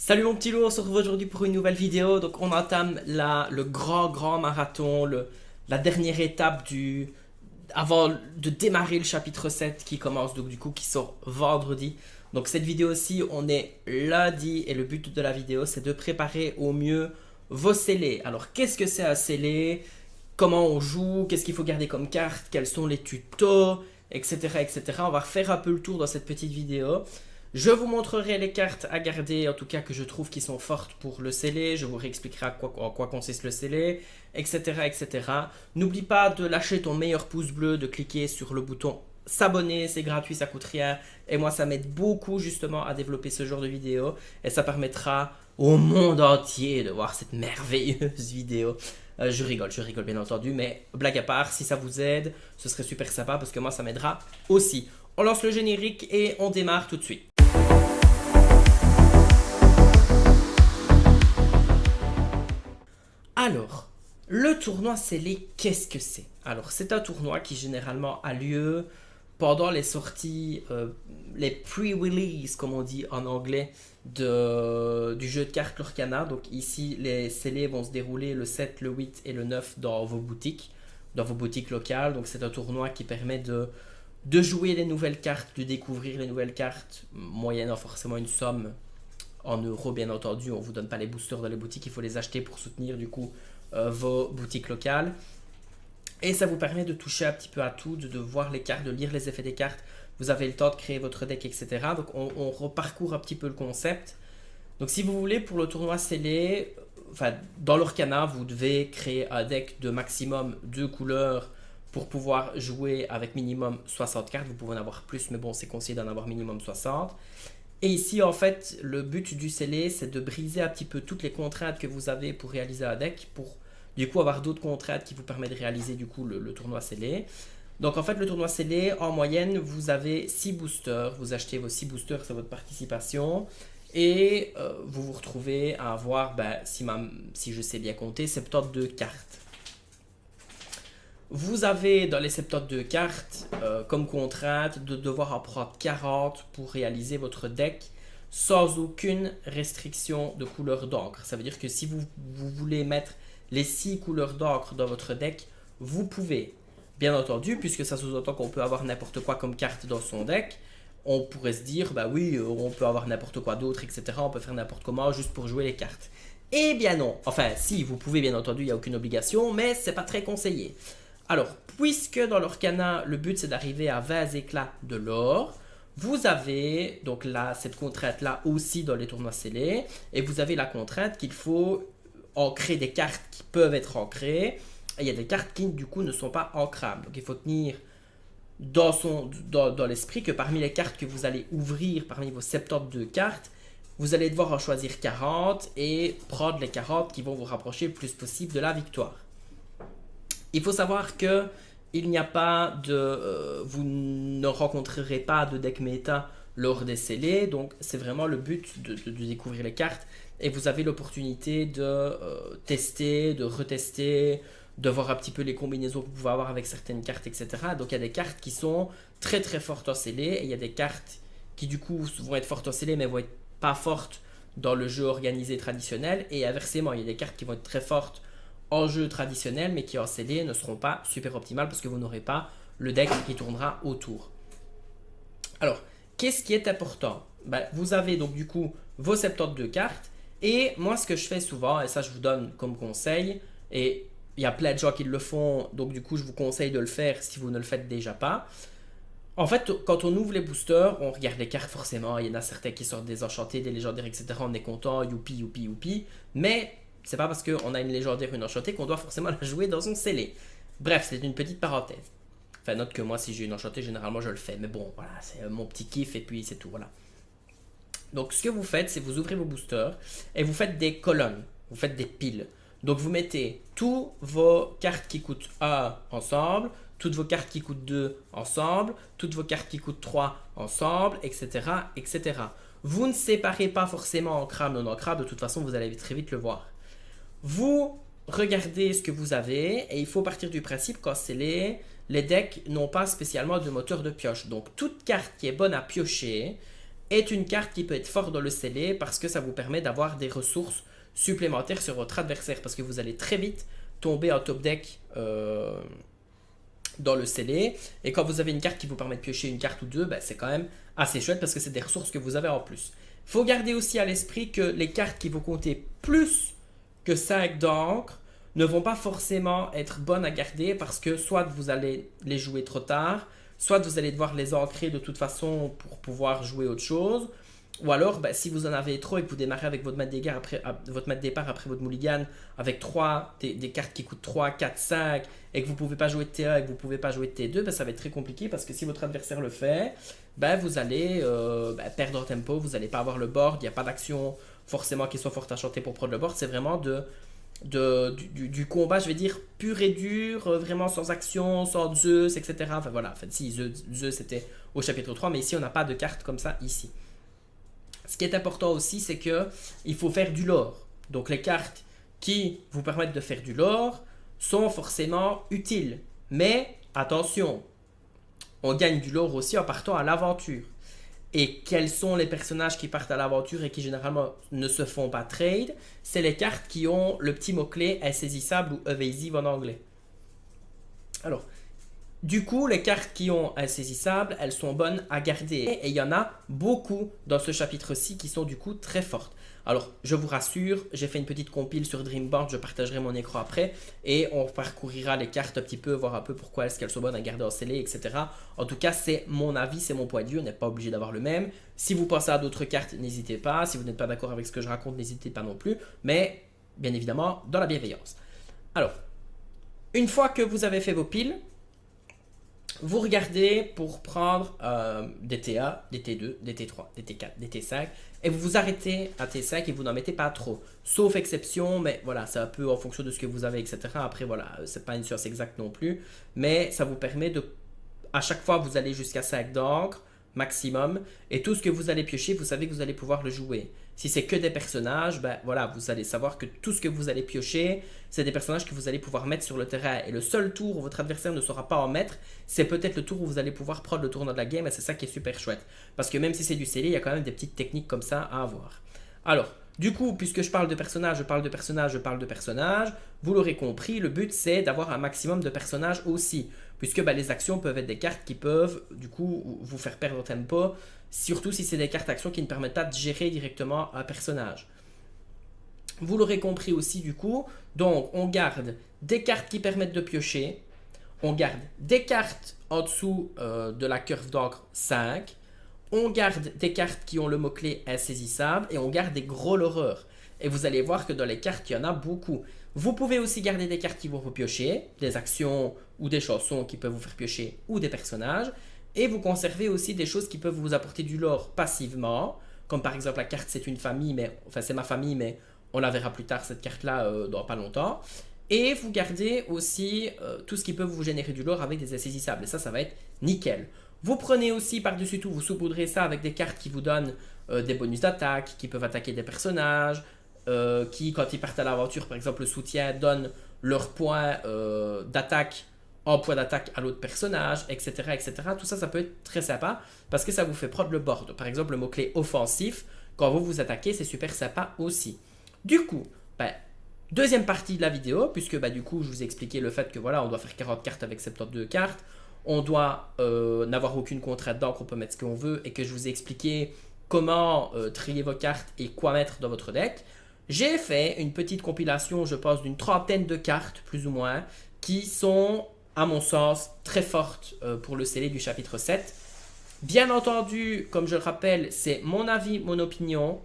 Salut mon petit loup, on se retrouve aujourd'hui pour une nouvelle vidéo. Donc on entame le grand marathon, la dernière étape avant de démarrer le chapitre 7 qui commence, donc du coup qui sort vendredi. Donc cette vidéo aussi, on est lundi et le but de la vidéo c'est de préparer au mieux vos scellés. Alors qu'est-ce que c'est un scellé? Comment on joue? Qu'est-ce qu'il faut garder comme carte? Quels sont les tutos? Etc, etc. On va refaire un peu le tour dans cette petite vidéo. Je vous montrerai les cartes à garder, en tout cas que je trouve qui sont fortes pour le scellé. Je vous réexpliquerai en quoi consiste le scellé, etc. etc. N'oublie pas de lâcher ton meilleur pouce bleu, de cliquer sur le bouton s'abonner, c'est gratuit, ça coûte rien. Et moi, ça m'aide beaucoup justement à développer ce genre de vidéo. Et ça permettra au monde entier de voir cette merveilleuse vidéo. Je rigole bien entendu, mais blague à part, si ça vous aide, ce serait super sympa parce que moi, ça m'aidera aussi. On lance le générique et on démarre tout de suite. Alors, le tournoi scellé, qu'est-ce que c'est? Alors, c'est un tournoi qui généralement a lieu pendant les sorties, les pre-release, comme on dit en anglais, du jeu de cartes Lorcana. Donc ici, les scellés vont se dérouler le 7, le 8 et le 9 dans vos boutiques locales. Donc c'est un tournoi qui permet de jouer les nouvelles cartes, de découvrir les nouvelles cartes, moyennant forcément une somme en euros bien entendu. On ne vous donne pas les boosters dans les boutiques, il faut les acheter pour soutenir du coup vos boutiques locales. Et ça vous permet de toucher un petit peu à tout, de voir les cartes, de lire les effets des cartes. Vous avez le temps de créer votre deck, etc. Donc on reparcourt un petit peu le concept. Donc si vous voulez, pour le tournoi scellé, enfin, dans l'Orcana, vous devez créer un deck de maximum 2 couleurs pour pouvoir jouer avec minimum 60 cartes. Vous pouvez en avoir plus, mais bon, c'est conseillé d'en avoir minimum 60. Et ici, en fait, le but du scellé, c'est de briser un petit peu toutes les contraintes que vous avez pour réaliser un deck, pour du coup avoir d'autres contraintes qui vous permettent de réaliser du coup le tournoi scellé. Donc en fait, le tournoi scellé, en moyenne, vous avez 6 boosters. Vous achetez vos 6 boosters, c'est votre participation. Et vous vous retrouvez à avoir, si je sais bien compter, 72 cartes. Vous avez dans les 72 cartes comme contrainte de devoir en prendre 40 pour réaliser votre deck sans aucune restriction de couleur d'encre. Ça veut dire que si vous voulez mettre les 6 couleurs d'encre dans votre deck, vous pouvez. Bien entendu, puisque ça sous-entend qu'on peut avoir n'importe quoi comme carte dans son deck, on pourrait se dire, bah oui, on peut avoir n'importe quoi d'autre, etc. On peut faire n'importe comment juste pour jouer les cartes. Eh bien non. Enfin, si, vous pouvez bien entendu, il n'y a aucune obligation, mais c'est pas très conseillé. Alors, puisque dans l'Orcana, le but c'est d'arriver à 20 éclats de l'or, vous avez donc là cette contrainte là aussi dans les tournois scellés, et vous avez la contrainte qu'il faut ancrer des cartes qui peuvent être ancrées, et il y a des cartes qui du coup ne sont pas ancrables. Donc il faut tenir dans l'esprit que parmi les cartes que vous allez ouvrir, parmi vos 72 cartes, vous allez devoir en choisir 40 et prendre les 40 qui vont vous rapprocher le plus possible de la victoire. Il faut savoir que il n'y a pas vous ne rencontrerez pas de deck méta lors des scellés, donc c'est vraiment le but de découvrir les cartes et vous avez l'opportunité de tester, de retester, de voir un petit peu les combinaisons que vous pouvez avoir avec certaines cartes, etc. Donc il y a des cartes qui sont très très fortes en scellé et il y a des cartes qui du coup vont être fortes en scellé mais vont être pas fortes dans le jeu organisé traditionnel, et inversement il y a des cartes qui vont être très fortes en jeu traditionnel mais qui en scellé ne seront pas super optimales parce que vous n'aurez pas le deck qui tournera autour. Alors, qu'est-ce qui est important? Vous avez donc du coup vos 72 cartes, et moi ce que je fais souvent, et ça je vous donne comme conseil, et il y a plein de gens qui le font, donc du coup je vous conseille de le faire si vous ne le faites déjà pas. En fait, quand on ouvre les boosters, on regarde les cartes forcément, il y en a certains qui sortent des enchantés, des légendaires, etc. On est content, youpi, youpi, youpi, mais c'est pas parce qu'on a une légendaire ou une enchantée qu'on doit forcément la jouer dans son scellé. Bref, c'est une petite parenthèse. Enfin, note que moi, si j'ai une enchantée, généralement, je le fais. Mais bon, voilà, c'est mon petit kiff et puis c'est tout, voilà. Donc, ce que vous faites, c'est vous ouvrez vos boosters et vous faites des colonnes, vous faites des piles. Donc, vous mettez toutes vos cartes qui coûtent 1 ensemble, toutes vos cartes qui coûtent 2 ensemble, toutes vos cartes qui coûtent 3 ensemble, etc., etc. Vous ne séparez pas forcément ancrable, non ancrable, de toute façon, vous allez très vite le voir. Vous regardez ce que vous avez et il faut partir du principe quand c'est les decks n'ont pas spécialement de moteur de pioche. Donc toute carte qui est bonne à piocher est une carte qui peut être forte dans le scellé parce que ça vous permet d'avoir des ressources supplémentaires sur votre adversaire parce que vous allez très vite tomber en top deck dans le scellé. Et quand vous avez une carte qui vous permet de piocher une carte ou deux, ben, c'est quand même assez chouette parce que c'est des ressources que vous avez en plus. Il faut garder aussi à l'esprit que les cartes qui vont compter plus que 5 d'encre ne vont pas forcément être bonnes à garder parce que soit vous allez les jouer trop tard, soit vous allez devoir les ancrer de toute façon pour pouvoir jouer autre chose. Ou alors, ben, si vous en avez trop et que vous démarrez avec votre mat de départ après votre mulligan avec des cartes qui coûtent 3, 4, 5 et que vous ne pouvez pas jouer de T1 et que vous ne pouvez pas jouer de T2, ben, ça va être très compliqué parce que si votre adversaire le fait, ben, vous allez perdre en tempo, vous n'allez pas avoir le board, il n'y a pas d'action forcément qui soit forte à chanter pour prendre le board, c'est vraiment du combat, je vais dire, pur et dur, vraiment sans action, sans Zeus, etc. Enfin voilà, en fait, si Zeus c'était au chapitre 3, mais ici on n'a pas de carte comme ça ici. Ce qui est important aussi, c'est qu'il faut faire du lore. Donc les cartes qui vous permettent de faire du lore sont forcément utiles. Mais attention, on gagne du lore aussi en partant à l'aventure. Et quels sont les personnages qui partent à l'aventure et qui généralement ne se font pas trade? C'est les cartes qui ont le petit mot-clé insaisissable ou evasive en anglais. Alors, du coup, les cartes qui ont insaisissable, elles sont bonnes à garder. Et il y en a beaucoup dans ce chapitre-ci qui sont du coup très fortes. Alors, je vous rassure, j'ai fait une petite compile sur Dreamboard, je partagerai mon écran après. Et on parcourira les cartes un petit peu, voir un peu pourquoi est-ce qu'elles sont bonnes à garder en scellé, etc. En tout cas, c'est mon avis, c'est mon point de vue, on n'est pas obligé d'avoir le même. Si vous pensez à d'autres cartes, n'hésitez pas. Si vous n'êtes pas d'accord avec ce que je raconte, n'hésitez pas non plus. Mais, bien évidemment, dans la bienveillance. Alors, une fois que vous avez fait vos piles, vous regardez pour prendre des T1, des T2, des T3, des T4, des T5 et vous vous arrêtez à T5 et vous n'en mettez pas trop. Sauf exception, mais voilà, c'est un peu en fonction de ce que vous avez, etc. Après, voilà, c'est pas une science exacte non plus, mais ça vous permet de, à chaque fois, vous allez jusqu'à 5 d'encre maximum et tout ce que vous allez piocher, vous savez que vous allez pouvoir le jouer. Si c'est que des personnages, ben voilà, vous allez savoir que tout ce que vous allez piocher, c'est des personnages que vous allez pouvoir mettre sur le terrain. Et le seul tour où votre adversaire ne saura pas en mettre, c'est peut-être le tour où vous allez pouvoir prendre le tournoi de la game. Et c'est ça qui est super chouette. Parce que même si c'est du scellé, il y a quand même des petites techniques comme ça à avoir. Alors, du coup, puisque je parle de personnages, je parle de personnages, vous l'aurez compris, le but c'est d'avoir un maximum de personnages aussi. Puisque ben, les actions peuvent être des cartes qui peuvent, du coup, vous faire perdre au tempo. Surtout si c'est des cartes actions qui ne permettent pas de gérer directement un personnage. Vous l'aurez compris aussi du coup, donc on garde des cartes qui permettent de piocher, on garde des cartes en dessous de la curve d'encre 5, on garde des cartes qui ont le mot-clé insaisissable et on garde des gros loreurs. Et vous allez voir que dans les cartes, il y en a beaucoup. Vous pouvez aussi garder des cartes qui vont vous piocher, des actions ou des chansons qui peuvent vous faire piocher ou des personnages. Et vous conservez aussi des choses qui peuvent vous apporter du lore passivement, comme par exemple la carte c'est une famille, mais enfin c'est ma famille, mais on la verra plus tard cette carte-là dans pas longtemps. Et vous gardez aussi tout ce qui peut vous générer du lore avec des insaisissables. Et ça va être nickel. Vous prenez aussi par-dessus tout, vous saupoudrez ça avec des cartes qui vous donnent des bonus d'attaque, qui peuvent attaquer des personnages, qui quand ils partent à l'aventure, par exemple le soutien, donnent leur point d'attaque en point d'attaque à l'autre personnage, etc., etc. Tout ça, ça peut être très sympa parce que ça vous fait prendre le board. Par exemple, le mot-clé offensif, quand vous vous attaquez, c'est super sympa aussi. Du coup, ben, deuxième partie de la vidéo, puisque ben, du coup, je vous ai expliqué le fait que voilà, on doit faire 40 cartes avec 72 cartes, on doit n'avoir aucune contrainte d'encre, on peut mettre ce qu'on veut, et que je vous ai expliqué comment trier vos cartes et quoi mettre dans votre deck. J'ai fait une petite compilation, je pense, d'une trentaine de cartes, plus ou moins, qui sont à mon sens, très forte pour le scellé du chapitre 7. Bien entendu, comme je le rappelle, c'est mon avis, mon opinion.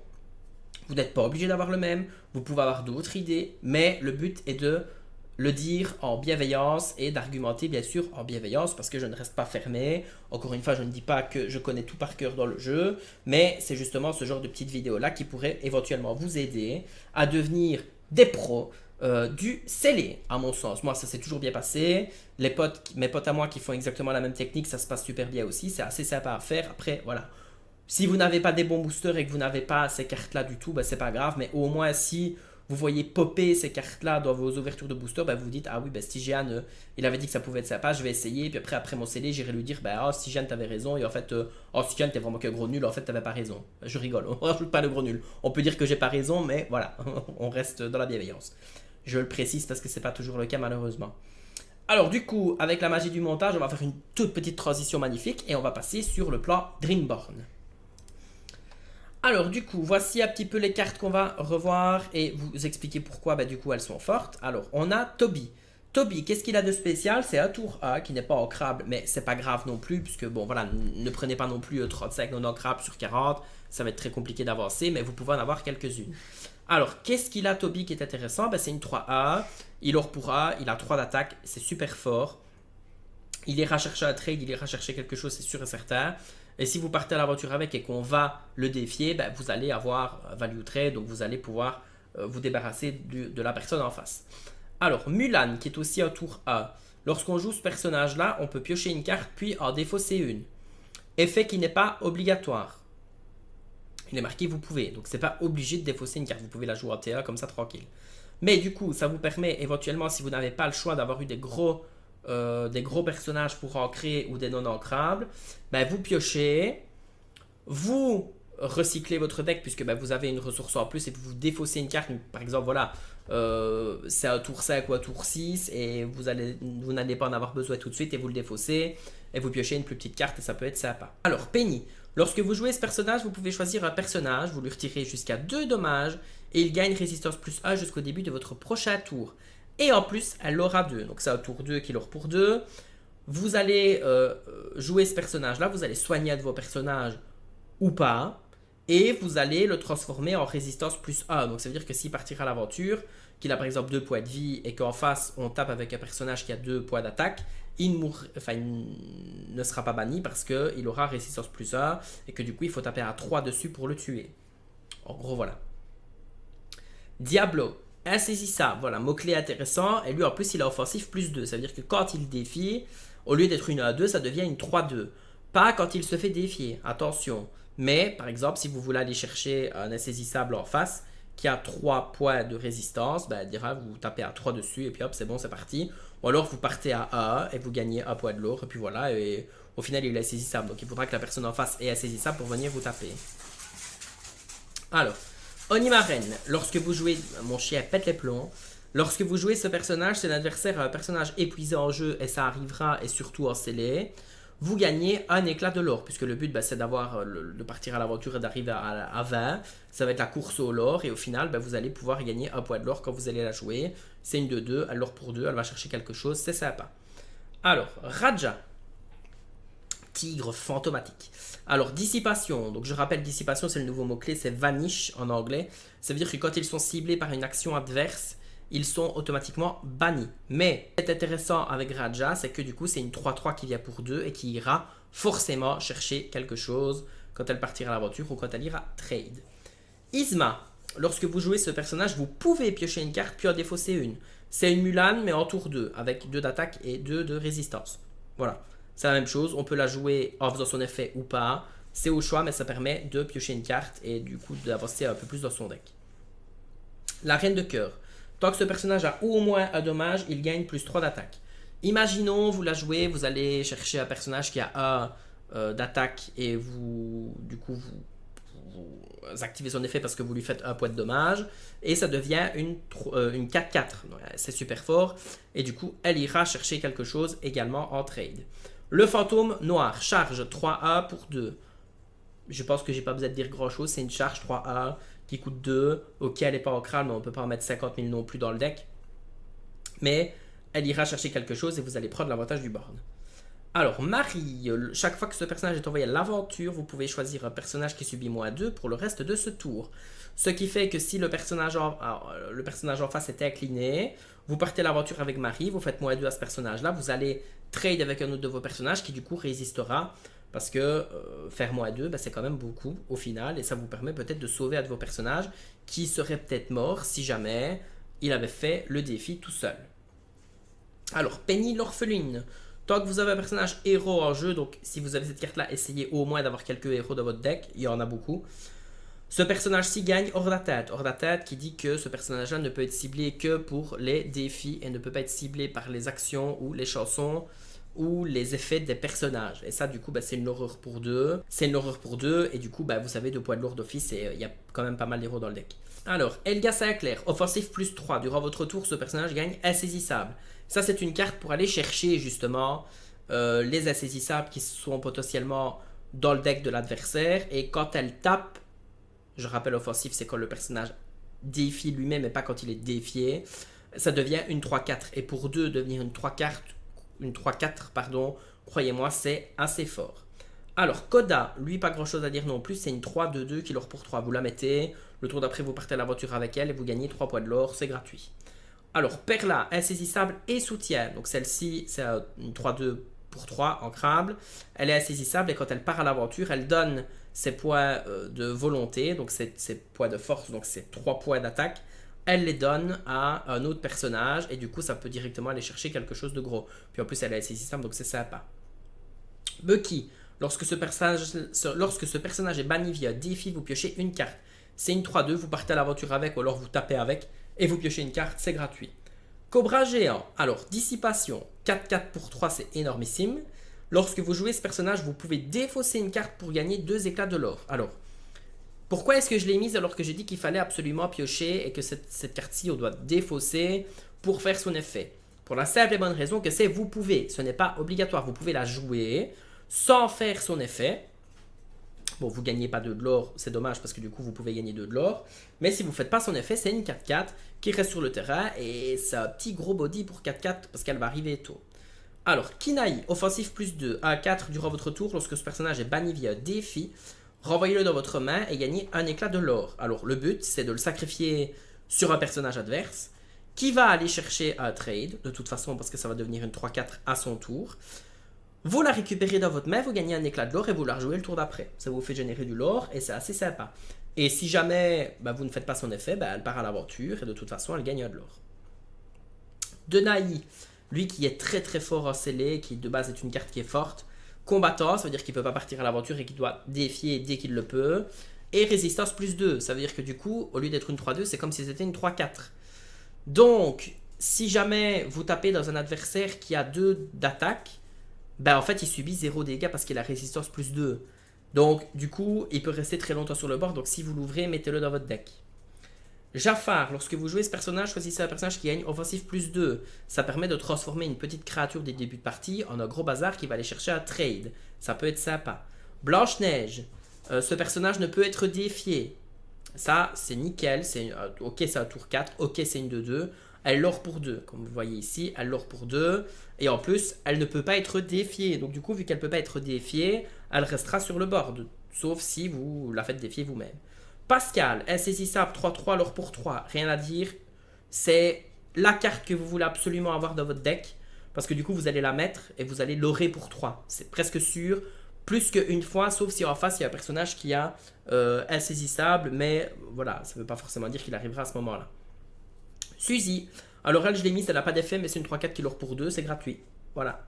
Vous n'êtes pas obligé d'avoir le même, vous pouvez avoir d'autres idées, mais le but est de le dire en bienveillance et d'argumenter bien sûr en bienveillance parce que je ne reste pas fermé. Encore une fois, je ne dis pas que je connais tout par cœur dans le jeu, mais c'est justement ce genre de petites vidéos-là qui pourraient éventuellement vous aider à devenir des pros du scellé, à mon sens. Moi, ça s'est toujours bien passé. Mes potes à moi qui font exactement la même technique, ça se passe super bien aussi. C'est assez sympa à faire. Après, voilà. Si vous n'avez pas des bons boosters et que vous n'avez pas ces cartes-là du tout, ben, c'est pas grave. Mais au moins, si vous voyez popper ces cartes-là dans vos ouvertures de booster, bah, vous vous dites, ah oui, bah, Stygian, il avait dit que ça pouvait être sympa, je vais essayer. Puis après mon CD, j'irai lui dire, bah, oh, Stygian, t'avais raison. Et en fait, oh, Stygian, t'es vraiment qu'un gros nul. En fait, t'avais pas raison. Je rigole, on rajoute pas le gros nul. On peut dire que j'ai pas raison, mais voilà, on reste dans la bienveillance. Je le précise parce que c'est pas toujours le cas, malheureusement. Alors, du coup, avec la magie du montage, on va faire une toute petite transition magnifique et on va passer sur le plan Dreamborn. Alors du coup, voici un petit peu les cartes qu'on va revoir et vous expliquer pourquoi du coup elles sont fortes. Alors on a Toby. Toby, qu'est-ce qu'il a de spécial? C'est un tour A qui n'est pas ancrable, mais c'est pas grave non plus, puisque bon voilà, ne prenez pas non plus 35 non ancrables sur 40, ça va être très compliqué d'avancer, mais vous pouvez en avoir quelques-unes. Alors, qu'est-ce qu'il a Toby qui est intéressant? C'est une 3A, il or pour A, il a 3 d'attaque, c'est super fort. Il ira chercher un trade, il ira chercher quelque chose, c'est sûr et certain. Et si vous partez à l'aventure avec et qu'on va le défier, vous allez avoir value trade, donc vous allez pouvoir vous débarrasser de la personne en face. Alors, Mulan, qui est aussi un tour A. Lorsqu'on joue ce personnage-là, on peut piocher une carte, puis en défausser une. Effet qui n'est pas obligatoire. Il est marqué vous pouvez, donc c'est pas obligé de défausser une carte, vous pouvez la jouer en TA comme ça tranquille. Mais du coup, ça vous permet éventuellement, si vous n'avez pas le choix d'avoir eu des gros personnages pour ancrer ou des non ancrables, vous piochez, vous recyclez votre deck puisque vous avez une ressource en plus et vous défaussez une carte. Par exemple, voilà, c'est un tour 5 ou un tour 6 et vous n'allez pas en avoir besoin tout de suite et vous le défaussez et vous piochez une plus petite carte et ça peut être sympa. Alors, Penny, lorsque vous jouez ce personnage, vous pouvez choisir un personnage, vous lui retirez jusqu'à 2 dommages et il gagne résistance plus 1 jusqu'au début de votre prochain tour. Et en plus, elle aura 2. Donc c'est un tour 2 qui l'aura pour 2. Vous allez jouer ce personnage-là, vous allez soigner un de vos personnages ou pas. Et vous allez le transformer en résistance plus 1. Donc ça veut dire que s'il partira à l'aventure, qu'il a par exemple 2 points de vie et qu'en face on tape avec un personnage qui a 2 points d'attaque, il ne sera pas banni parce qu'il aura résistance plus 1 et que du coup il faut taper à 3 dessus pour le tuer. En gros voilà. Diablo. Insaisissable, voilà, mot-clé intéressant. Et lui, en plus, il a offensif plus 2. Ça veut dire que quand il défie, au lieu d'être une A2, ça devient une 3-2. Pas quand il se fait défier, attention. Mais, par exemple, si vous voulez aller chercher un insaisissable en face, qui a 3 points de résistance, il dira, vous tapez à 3 dessus, et puis hop, c'est bon, c'est parti. Ou alors, vous partez à A, et vous gagnez un point de l'or, et puis voilà, et au final, il est insaisissable. Donc, il faudra que la personne en face est insaisissable pour venir vous taper. Alors... Onimaren, lorsque vous jouez, mon chien pète les plombs, lorsque vous jouez ce personnage, c'est l'adversaire un personnage épuisé en jeu et ça arrivera et surtout en scellé, vous gagnez un éclat de l'or, puisque le but c'est de partir à l'aventure et d'arriver à 20, ça va être la course au l'or et au final vous allez pouvoir gagner un point de l'or quand vous allez la jouer, c'est une 2-2, elle l'or pour 2, elle va chercher quelque chose, c'est sympa. Alors, Raja. Tigre fantomatique. Alors, dissipation. Donc, je rappelle, dissipation, c'est le nouveau mot-clé, c'est vanish en anglais. Ça veut dire que quand ils sont ciblés par une action adverse, ils sont automatiquement bannis. Mais, ce qui est intéressant avec Raja, c'est que du coup, c'est une 3-3 qui vient pour 2 et qui ira forcément chercher quelque chose quand elle partira à l'aventure ou quand elle ira trade. Isma. Lorsque vous jouez ce personnage, vous pouvez piocher une carte puis en défausser une. C'est une Mulan, mais en tour 2, avec 2 d'attaque et 2 de résistance. Voilà. C'est la même chose, on peut la jouer en faisant son effet ou pas. C'est au choix, mais ça permet de piocher une carte et du coup d'avancer un peu plus dans son deck. La reine de cœur. Tant que ce personnage a au moins un dommage, il gagne plus 3 d'attaque. Imaginons, vous la jouez, vous allez chercher un personnage qui a 1 d'attaque et vous activez son effet parce que vous lui faites un point de dommage et ça devient une 4-4. C'est super fort et du coup, elle ira chercher quelque chose également en trade. Le fantôme noir, charge 3A pour 2. Je pense que j'ai pas besoin de dire grand chose, c'est une charge 3A qui coûte 2. Ok, elle n'est pas ancrale, mais on peut pas en mettre 50 000 non plus dans le deck. Mais elle ira chercher quelque chose et vous allez prendre l'avantage du board. Alors, Marie, chaque fois que ce personnage est envoyé à l'aventure, vous pouvez choisir un personnage qui subit -2 pour le reste de ce tour. Ce qui fait que si le personnage en face est incliné, vous partez à l'aventure avec Marie, vous faites -2 à ce personnage-là, vous allez trade avec un autre de vos personnages qui du coup résistera parce que faire -2, c'est quand même beaucoup au final et ça vous permet peut-être de sauver un de vos personnages qui serait peut-être mort si jamais il avait fait le défi tout seul. Alors, Penny l'orpheline. Tant que vous avez un personnage héros en jeu, donc si vous avez cette carte-là, essayez au moins d'avoir quelques héros dans votre deck, il y en a beaucoup. Ce personnage-ci gagne hors d'atteinte. Hors d'atteinte qui dit que ce personnage-là ne peut être ciblé que pour les défis et ne peut pas être ciblé par les actions ou les chansons ou les effets des personnages. Et ça, du coup, c'est une horreur pour deux. C'est une horreur pour deux. Et du coup, vous savez, 2 points de lourd d'office et il y a quand même pas mal d'héros dans le deck. Alors, Elga Sinclair, offensif plus 3. Durant votre tour, ce personnage gagne insaisissable. Ça, c'est une carte pour aller chercher justement les insaisissables qui sont potentiellement dans le deck de l'adversaire. Et quand elle tape, je rappelle, offensif, c'est quand le personnage défie lui-même et pas quand il est défié. Ça devient une 3-4. Et pour 2, devenir une 3-4, croyez-moi, c'est assez fort. Alors, Koda, lui, pas grand-chose à dire non plus. C'est une 3-2-2 qui leur pour 3. Vous la mettez. Le tour d'après, vous partez à l'aventure avec elle et vous gagnez 3 points de l'or. C'est gratuit. Alors, Perla, insaisissable et soutien. Donc, celle-ci, c'est une 3-2 pour 3, ancrable. Elle est insaisissable et quand elle part à l'aventure, elle donne ses points de volonté, donc ses points de force, donc ses 3 points d'attaque, elle les donne à un autre personnage et du coup ça peut directement aller chercher quelque chose de gros. Puis en plus elle est insaisissable donc c'est sympa. Bucky, lorsque ce personnage est banni via défi, vous piochez une carte. C'est une 3-2, vous partez à l'aventure avec ou alors vous tapez avec et vous piochez une carte, c'est gratuit. Cobra géant, alors dissipation, 4-4 pour 3 c'est énormissime. Lorsque vous jouez ce personnage, vous pouvez défausser une carte pour gagner 2 éclats de l'or. Alors, pourquoi est-ce que je l'ai mise alors que j'ai dit qu'il fallait absolument piocher et que cette carte-ci, on doit défausser pour faire son effet? Pour la simple et bonne raison que c'est vous pouvez, ce n'est pas obligatoire, vous pouvez la jouer sans faire son effet. Bon, vous ne gagnez pas 2 de l'or, c'est dommage parce que du coup vous pouvez gagner 2 de l'or. Mais si vous ne faites pas son effet, c'est une 4-4 qui reste sur le terrain et c'est un petit gros body pour 4-4 parce qu'elle va arriver tôt. Alors, Kinaï, offensif plus 2, à 4 durant votre tour, lorsque ce personnage est banni via défi, renvoyez-le dans votre main et gagnez un éclat de l'or. Alors, le but, c'est de le sacrifier sur un personnage adverse, qui va aller chercher un trade, de toute façon, parce que ça va devenir une 3-4 à son tour. Vous la récupérez dans votre main, vous gagnez un éclat de l'or et vous la rejouez le tour d'après. Ça vous fait générer du l'or et c'est assez sympa. Et si jamais vous ne faites pas son effet, elle part à l'aventure et de toute façon, elle gagne de l'or. Denaï, lui qui est très très fort en scellé, qui de base est une carte qui est forte. Combattant, ça veut dire qu'il ne peut pas partir à l'aventure et qu'il doit défier dès qu'il le peut. Et résistance plus 2, ça veut dire que du coup, au lieu d'être une 3-2, c'est comme si c'était une 3-4. Donc, si jamais vous tapez dans un adversaire qui a 2 d'attaque, en fait il subit 0 dégâts parce qu'il a résistance plus 2. Donc, du coup, il peut rester très longtemps sur le bord. Donc, si vous l'ouvrez, mettez-le dans votre deck. Jafar, lorsque vous jouez ce personnage, choisissez un personnage qui gagne offensif plus 2. Ça permet de transformer une petite créature des débuts de partie en un gros bazar qui va aller chercher un trade. Ça peut être sympa. Blanche-Neige, ce personnage ne peut être défié. Ça, c'est nickel. Ok, c'est un tour 4. Ok, c'est une 2-2. Elle l'or pour 2. Comme vous voyez ici, elle l'or pour 2. Et en plus, elle ne peut pas être défiée. Donc du coup, vu qu'elle ne peut pas être défiée, elle restera sur le board. Sauf si vous la faites défier vous-même. Pascal, insaisissable 3-3, l'or pour 3, rien à dire. C'est la carte que vous voulez absolument avoir dans votre deck. Parce que du coup, vous allez la mettre et vous allez l'orer pour 3. C'est presque sûr. Plus qu'une fois, sauf si en face, il y a un personnage qui a insaisissable. Mais voilà, ça ne veut pas forcément dire qu'il arrivera à ce moment-là. Suzy, alors elle, je l'ai mise, elle n'a pas d'effet, mais c'est une 3-4 qui l'or pour 2, c'est gratuit. Voilà.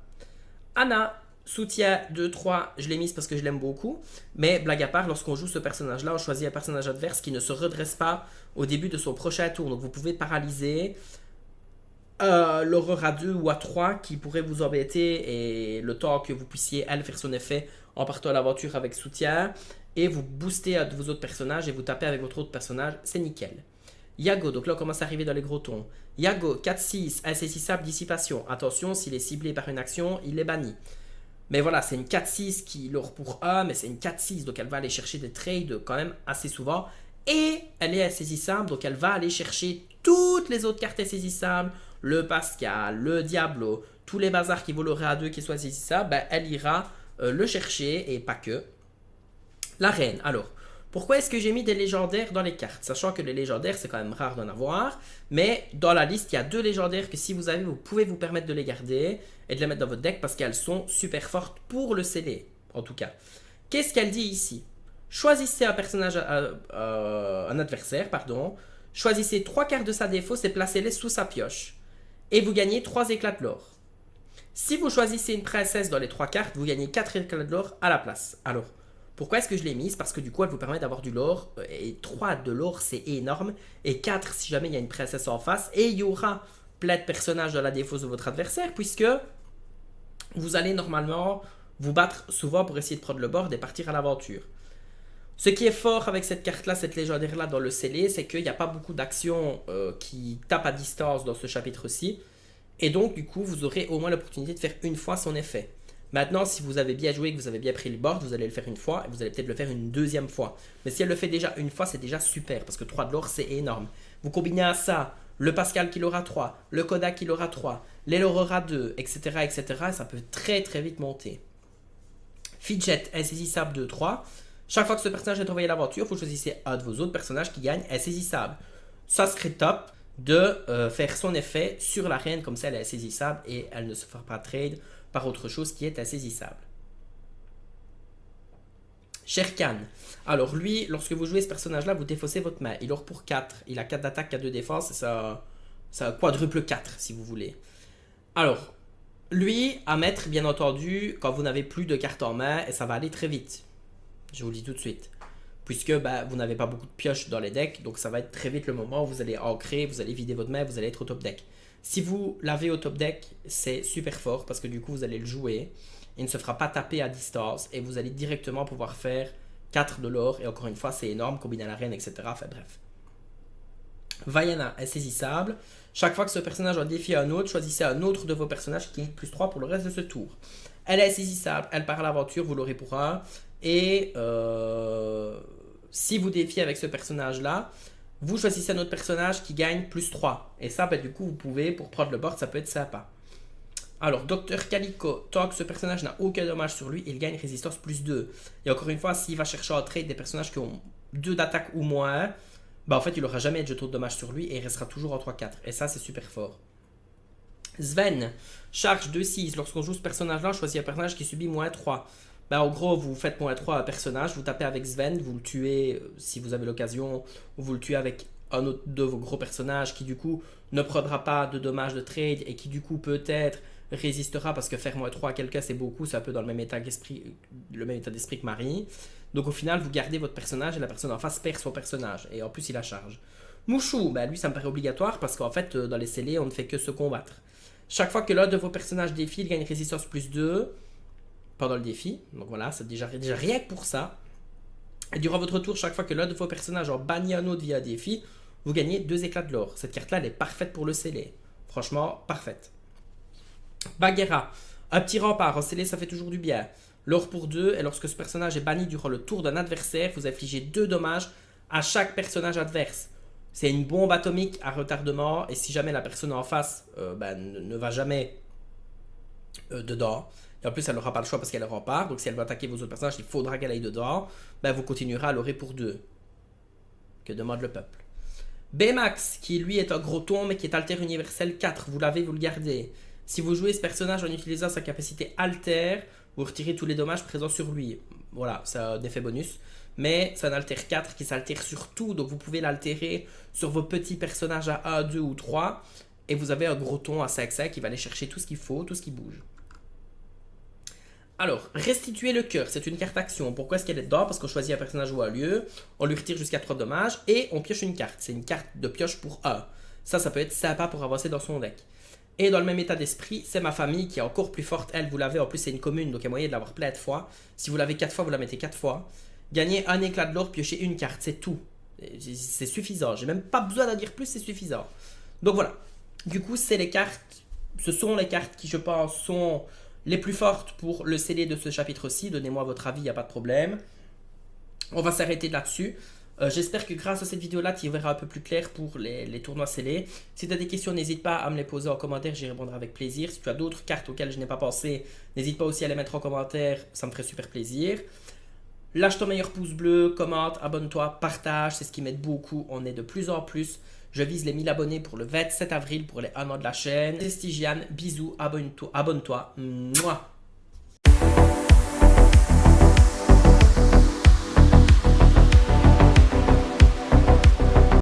Anna, soutien 2-3, je l'ai mise parce que je l'aime beaucoup. Mais blague à part, lorsqu'on joue ce personnage-là, on choisit un personnage adverse qui ne se redresse pas au début de son prochain tour. Donc vous pouvez paralyser l'horreur à 2 ou à 3 qui pourrait vous embêter. Et le temps que vous puissiez, elle, faire son effet en partant à l'aventure avec soutien. Et vous boostez à vos autres personnages et vous tapez avec votre autre personnage, c'est nickel. Yago, donc là on commence à arriver dans les gros tons. Yago, 4-6, insaisissable, dissipation. Attention, s'il est ciblé par une action, il est banni. Mais voilà, c'est une 4-6 qui l'or pour 1, mais c'est une 4-6, donc elle va aller chercher des trades quand même assez souvent. Et elle est insaisissable, donc elle va aller chercher toutes les autres cartes insaisissables, le Pascal, le Diablo, tous les bazars qui voleraient à 2 qui soient insaisissables, elle ira le chercher, et pas que. La reine, alors, pourquoi est-ce que j'ai mis des légendaires dans les cartes? Sachant que les légendaires, c'est quand même rare d'en avoir. Mais dans la liste, il y a 2 légendaires que si vous avez, vous pouvez vous permettre de les garder et de les mettre dans votre deck parce qu'elles sont super fortes pour le sceller, en tout cas. Qu'est-ce qu'elle dit ici? Choisissez un personnage, un adversaire, pardon. Choisissez 3 cartes de sa défausse et placez-les sous sa pioche. Et vous gagnez 3 éclats de l'or. Si vous choisissez une princesse dans les 3 cartes, vous gagnez 4 éclats de l'or à la place. Alors, Pourquoi est-ce que je l'ai mise? Parce que du coup, elle vous permet d'avoir du lore. Et 3 de lore, c'est énorme. Et 4 si jamais il y a une princesse en face. Et il y aura plein de personnages dans la défausse de votre adversaire, puisque vous allez normalement vous battre souvent pour essayer de prendre le board et partir à l'aventure. Ce qui est fort avec cette carte-là, cette légendaire-là dans le scellé, c'est qu'il n'y a pas beaucoup d'actions qui tapent à distance dans ce chapitre-ci. Et donc, du coup, vous aurez au moins l'opportunité de faire une fois son effet. Maintenant, si vous avez bien joué, que vous avez bien pris le board, vous allez le faire une fois et vous allez peut-être le faire une deuxième fois. Mais si elle le fait déjà une fois, c'est déjà super parce que 3 de l'or, c'est énorme. Vous combinez à ça le Pascal qui l'aura 3, le Kodak qui l'aura 3, l'Elorora 2, etc., etc. Et ça peut très très vite monter. Fidget, insaisissable 2, 3. Chaque fois que ce personnage est envoyé à l'aventure, vous choisissez un de vos autres personnages qui gagne insaisissable. Ça serait top de faire son effet sur la reine, comme ça elle est insaisissable et elle ne se fera pas trade par autre chose qui est insaisissable. Sherkan. Alors lui, lorsque vous jouez ce personnage-là, vous défaussez votre main. Il aura pour 4. Il a 4 d'attaque, 4 de défense. Et ça quadruple 4 si vous voulez. Alors, lui, à mettre bien entendu quand vous n'avez plus de cartes en main. Et ça va aller très vite. Je vous le dis tout de suite. Puisque vous n'avez pas beaucoup de pioches dans les decks. Donc ça va être très vite le moment où vous allez ancrer, vous allez vider votre main, vous allez être au top deck. Si vous l'avez au top deck, c'est super fort parce que du coup vous allez le jouer. Il ne se fera pas taper à distance et vous allez directement pouvoir faire 4 de l'or. Et encore une fois, c'est énorme, combiner à la reine, etc. Enfin bref. Vaiana, insaisissable. Chaque fois que ce personnage en défie un autre, choisissez un autre de vos personnages qui est plus 3 pour le reste de ce tour. Elle est insaisissable, elle part à l'aventure, vous l'aurez pour 1. Et si vous défiez avec ce personnage-là, vous choisissez un autre personnage qui gagne plus 3. Et ça, du coup, vous pouvez, pour prendre le board, ça peut être sympa. Alors, Dr Calico, tant que ce personnage n'a aucun dommage sur lui, il gagne résistance plus 2. Et encore une fois, s'il va chercher en trade des personnages qui ont 2 d'attaque ou moins, en fait, il n'aura jamais de jeton de dommage sur lui et il restera toujours en 3-4. Et ça, c'est super fort. Sven, charge 2-6. Lorsqu'on joue ce personnage-là, on choisit un personnage qui subit moins 3. En gros, vous faites moins 3 à un personnage, vous tapez avec Sven, vous le tuez si vous avez l'occasion, ou vous le tuez avec un autre de vos gros personnages qui du coup ne prendra pas de dommages de trade et qui du coup peut-être résistera parce que faire moins 3 à quelqu'un c'est beaucoup, c'est un peu dans le même état d'esprit que Marie. Donc au final, vous gardez votre personnage et la personne en face perd son personnage et en plus il a charge. Mouchou, lui ça me paraît obligatoire parce qu'en fait dans les scellés on ne fait que se combattre. Chaque fois que l'un de vos personnages défie, il gagne résistance plus 2 pendant le défi. Donc voilà, c'est déjà rien que pour ça. Et durant votre tour, chaque fois que l'un de vos personnages en bannit un autre via un défi, vous gagnez 2 éclats de l'or. Cette carte-là, elle est parfaite pour le scellé. Franchement, parfaite. Bagheera. Un petit rempart. En scellé, ça fait toujours du bien. L'or pour 2. Et lorsque ce personnage est banni durant le tour d'un adversaire, vous infligez 2 dommages à chaque personnage adverse. C'est une bombe atomique à retardement. Et si jamais la personne en face ne va jamais dedans, et en plus elle n'aura pas le choix parce qu'elle est rempart, donc si elle veut attaquer vos autres personnages, il faudra qu'elle aille dedans, vous continuerez à l'orer pour 2. Que demande le peuple. Baymax, qui lui est un gros ton mais qui est alter universel 4, vous l'avez, vous le gardez. Si vous jouez ce personnage en utilisant sa capacité alter, vous retirez tous les dommages présents sur lui. Voilà, c'est un effet bonus. Mais c'est un alter 4 qui s'altère sur tout, donc vous pouvez l'altérer sur vos petits personnages à 1, 2 ou 3. Et vous avez un gros ton à 5-5 qui va aller chercher tout ce qu'il faut, tout ce qui bouge. Alors, restituer le cœur, c'est une carte action. Pourquoi est-ce qu'elle est dedans? Parce qu'on choisit un personnage ou un lieu, on lui retire jusqu'à 3 dommages et on pioche une carte. C'est une carte de pioche pour 1. Ça peut être sympa pour avancer dans son deck. Et dans le même état d'esprit, c'est ma famille qui est encore plus forte. Elle, vous l'avez, en plus c'est une commune, donc il y a moyen de l'avoir plein de fois. Si vous l'avez 4 fois, vous la mettez 4 fois. Gagnez un éclat de l'or, piochez une carte, c'est tout. C'est suffisant. J'ai même pas besoin d'en dire plus, c'est suffisant. Donc voilà. Du coup, ce sont les cartes qui, je pense, sont les plus fortes pour le scellé de ce chapitre-ci. Donnez-moi votre avis, il n'y a pas de problème. On va s'arrêter là-dessus. J'espère que grâce à cette vidéo-là, tu y verras un peu plus clair pour les tournois scellés. Si tu as des questions, n'hésite pas à me les poser en commentaire, j'y répondrai avec plaisir. Si tu as d'autres cartes auxquelles je n'ai pas pensé, n'hésite pas aussi à les mettre en commentaire, ça me ferait super plaisir. Lâche ton meilleur pouce bleu, commente, abonne-toi, partage, c'est ce qui m'aide beaucoup. On est de plus en plus. Je vise les 1000 abonnés pour le 27 avril pour les 1 an de la chaîne. C'est Stygian, bisous, abonne-toi. Mouah.